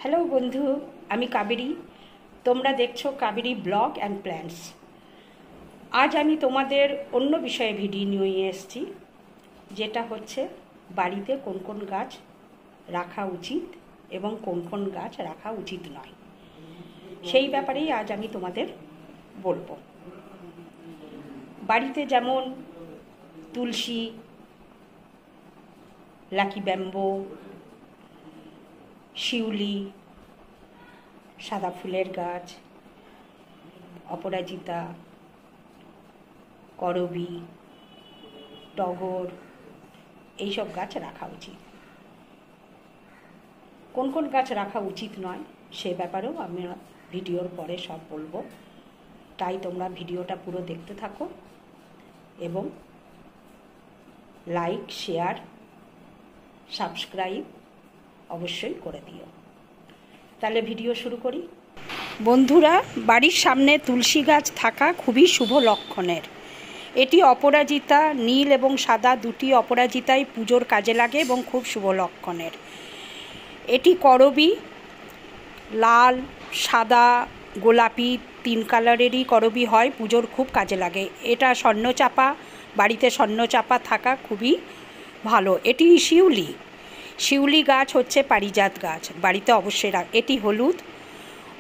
Hello বন্ধু, আমি কাবেরী। তোমরা দেখছো কাবেরী ব্লগ অ্যান্ড প্ল্যান্স। আজ আমি তোমাদের অন্য বিষয়ে ভিডিও নিয়ে এসেছি, যেটা হচ্ছে বাড়িতে কোন কোন গাছ রাখা উচিত এবং কোন কোন গাছ রাখা উচিত নয়। সেই ব্যাপারেই আজ আমি তোমাদের বলবো। বাড়িতে যেমন তুলসী, লাকি ব্যাম্বো, শিউলি, সাদা ফুলের গাছ, অপরাজিতা, করবী, টগর, এইসব গাছ রাখা উচিত। কোন কোন গাছ রাখা উচিত নয় সে ব্যাপারেও আমি ভিডিওর পরে সব বলবো, তাই তোমরা ভিডিওটা পুরো দেখতে থাকো এবং লাইক, শেয়ার, সাবস্ক্রাইব অবশ্যই করে দিও। তাহলে ভিডিও শুরু করি। বন্ধুরা, বাড়ির সামনে তুলসী গাছ থাকা খুবই শুভ লক্ষণের। এটি অপরাজিতা, নীল এবং সাদা দুটি অপরাজিতাই পুজোর কাজে লাগে এবং খুব শুভ লক্ষণের। এটি করবী, লাল, সাদা, গোলাপি তিন কালারেরই করবী হয়, পুজোর খুব কাজে লাগে। এটা স্বর্ণচাপা, বাড়িতে স্বর্ণচাপা থাকা খুবই ভালো। এটি শিউলি, শিউলি গাছ হচ্ছে পারিজাত গাছ, বাড়িতে অবশ্যই এটি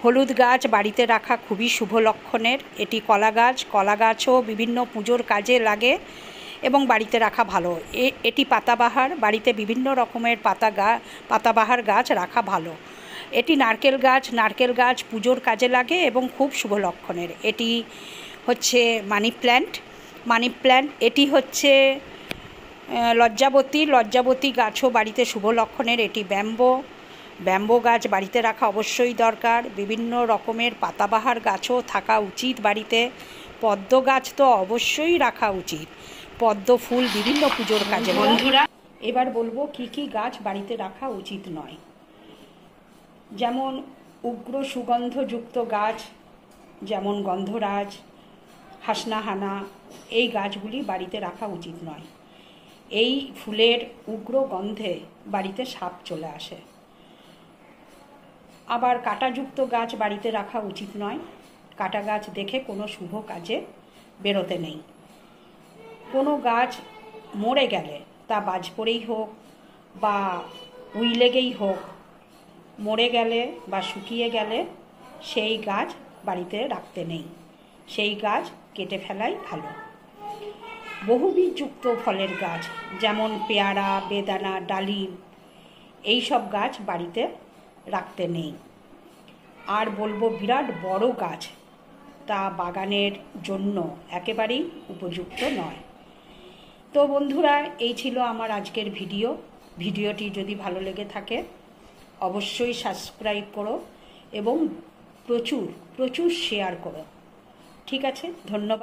হলুদ গাছ বাড়িতে রাখা খুবই শুভ লক্ষণের। এটি কলা গাছও বিভিন্ন পুজোর কাজে লাগে এবং বাড়িতে রাখা ভালো। এটি পাতাবাহার, বাড়িতে বিভিন্ন রকমের পাতাবাহার গাছ রাখা ভালো। এটি নারকেল গাছ পুজোর কাজে লাগে এবং খুব শুভ লক্ষণের। এটি হচ্ছে মানি প্ল্যান্ট। এটি হচ্ছে লজ্জাবতী গাছও বাড়িতে শুভ লক্ষণের। এটি ব্যাম্বো গাছ বাড়িতে রাখা অবশ্যই দরকার। বিভিন্ন রকমের পাতাবাহার গাছও থাকা উচিত বাড়িতে। পদ্ম গাছ তো অবশ্যই রাখা উচিত, পদ্ম ফুল বিভিন্ন পুজোর কাজে। বন্ধুরা, এবার বলবো কি কি গাছ বাড়িতে রাখা উচিত নয়। যেমন উগ্র সুগন্ধযুক্ত গাছ, যেমন গন্ধরাজ, হাসনাহানা, এই গাছগুলি বাড়িতে রাখা উচিত নয়। এই ফুলের উগ্র গন্ধে বাড়িতে সাপ চলে আসে। আবার কাঁটাযুক্ত গাছ বাড়িতে রাখা উচিত নয়। কাঁটা গাছ দেখে কোনো শুভ কাজে বেরোতে নেই। কোনো গাছ মরে গেলে, তা বাজ পড়েই হোক বা উই লেগেই হোক, মরে গেলে বা শুকিয়ে গেলে সেই গাছ বাড়িতে রাখতে নেই, সেই গাছ কেটে ফেলাই ভালো। বহুবীজযুক্ত ফলের গাছ যেমন পেয়ারা, বেদানা, ডালিম, এইসব গাছ বাড়িতে রাখতে নেই। আর বলবো ভিরাট বড় গাছ, তা বাগানের জন্য একেবারেই উপযুক্ত নয়। তো বন্ধুরা, এই ছিল আমার আজকের ভিডিওটি যদি ভালো লেগে থাকে অবশ্যই সাবস্ক্রাইব করো এবং প্রচুর শেয়ার করো। ঠিক আছে, ধন্যবাদ।